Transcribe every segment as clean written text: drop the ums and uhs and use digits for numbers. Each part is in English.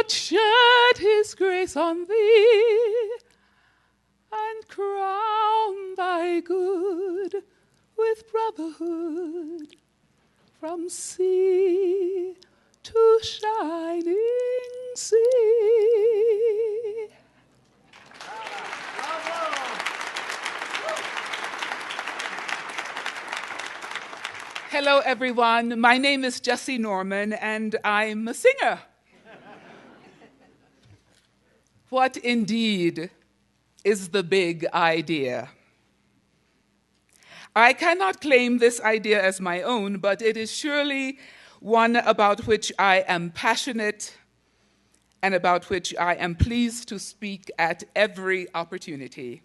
would shed his grace on thee and crown thy good with brotherhood from sea to shining sea. Hello, everyone. My name is Jessye Norman, and I'm a singer. What indeed is the big idea? I cannot claim this idea as my own, but it is surely one about which I am passionate and about which I am pleased to speak at every opportunity.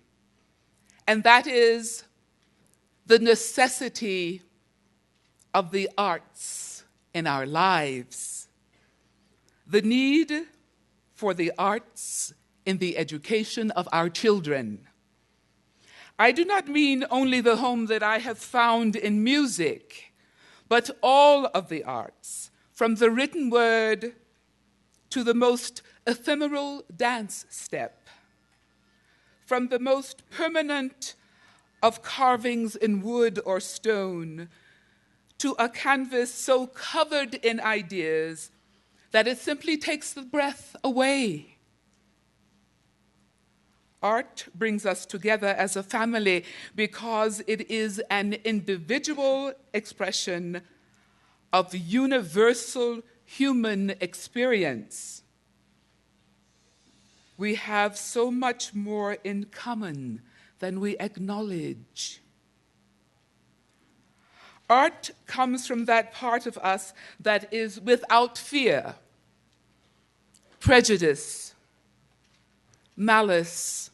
And that is the necessity of the arts in our lives, the need for the arts in the education of our children. I do not mean only the home that I have found in music, but all of the arts, from the written word to the most ephemeral dance step, from the most permanent of carvings in wood or stone to a canvas so covered in ideas that it simply takes the breath away. Art brings us together as a family because it is an individual expression of universal human experience. We have so much more in common than we acknowledge. Art comes from that part of us that is without fear, prejudice, malice,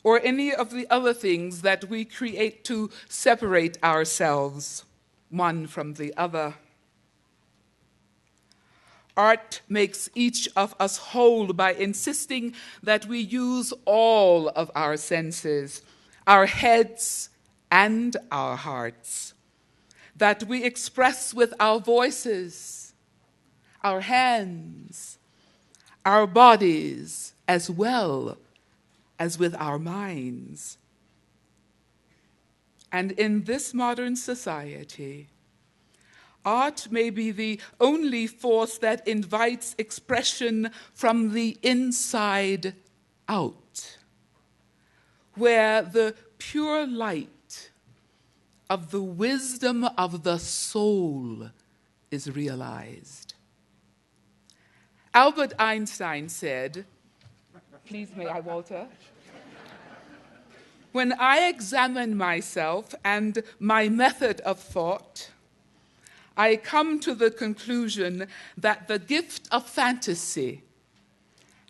or any of the other things that we create to separate ourselves one from the other. Art makes each of us whole by insisting that we use all of our senses, our heads and our hearts, that we express with our voices, our hands, our bodies, as well as with our minds. And in this modern society, art may be the only force that invites expression from the inside out, where the pure light of the wisdom of the soul is realized. Albert Einstein said, please may I, Walter? When I examine myself and my method of thought, I come to the conclusion that the gift of fantasy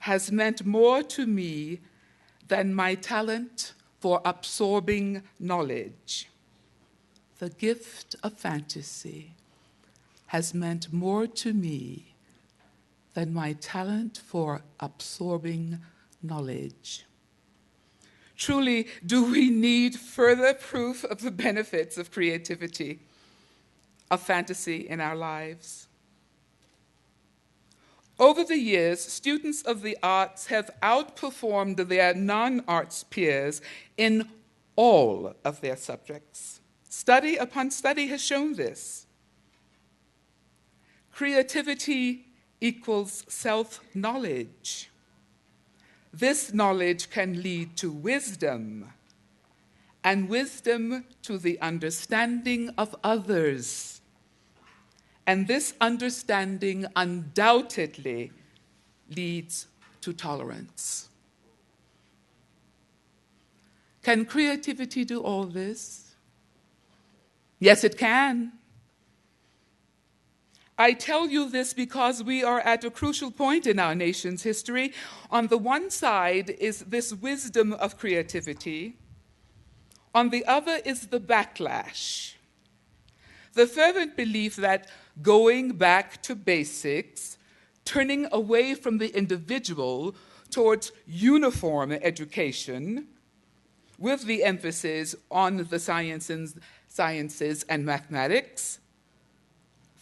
has meant more to me than my talent for absorbing knowledge. The gift of fantasy has meant more to me than my talent for absorbing knowledge. Truly, do we need further proof of the benefits of creativity, of fantasy in our lives? Over the years, students of the arts have outperformed their non-arts peers in all of their subjects. Study upon study has shown this. Creativity equals self-knowledge. This knowledge can lead to wisdom, and wisdom to the understanding of others. And this understanding undoubtedly leads to tolerance. Can creativity do all this? Yes, it can. I tell you this because we are at a crucial point in our nation's history. On the one side is this wisdom of creativity. On the other is the backlash. The fervent belief that going back to basics, turning away from the individual towards uniform education, with the emphasis on the sciences and mathematics,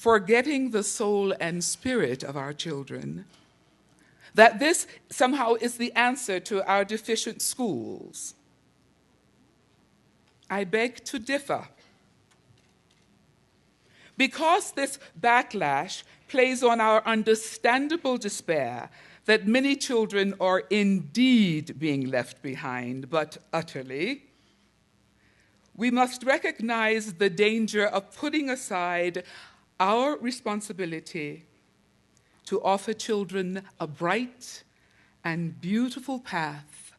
forgetting the soul and spirit of our children, that this somehow is the answer to our deficient schools. I beg to differ. Because this backlash plays on our understandable despair that many children are indeed being left behind, but utterly, we must recognize the danger of putting aside our responsibility to offer children a bright and beautiful path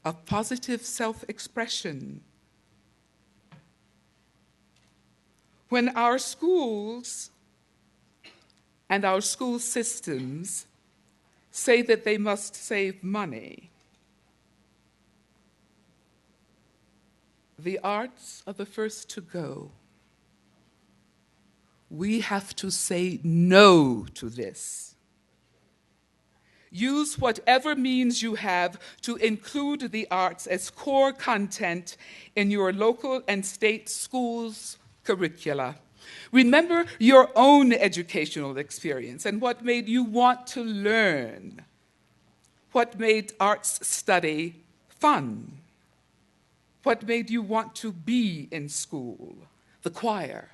of positive self-expression. When our schools and our school systems say that they must save money, the arts are the first to go. We have to say no to this. Use whatever means you have to include the arts as core content in your local and state schools' curricula. Remember your own educational experience and what made you want to learn, what made arts study fun, what made you want to be in school, the choir,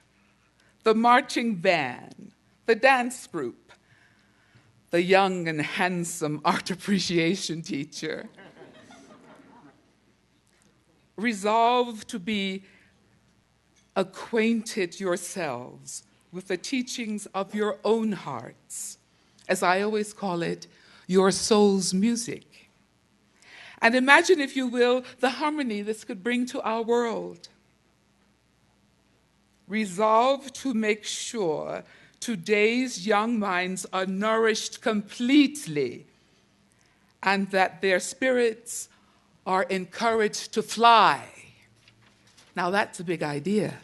the marching band, the dance group, the young and handsome art appreciation teacher. Resolve to be acquainted yourselves with the teachings of your own hearts, as I always call it, your soul's music. And imagine, if you will, the harmony this could bring to our world. Resolve to make sure today's young minds are nourished completely and that their spirits are encouraged to fly. Now that's a big idea.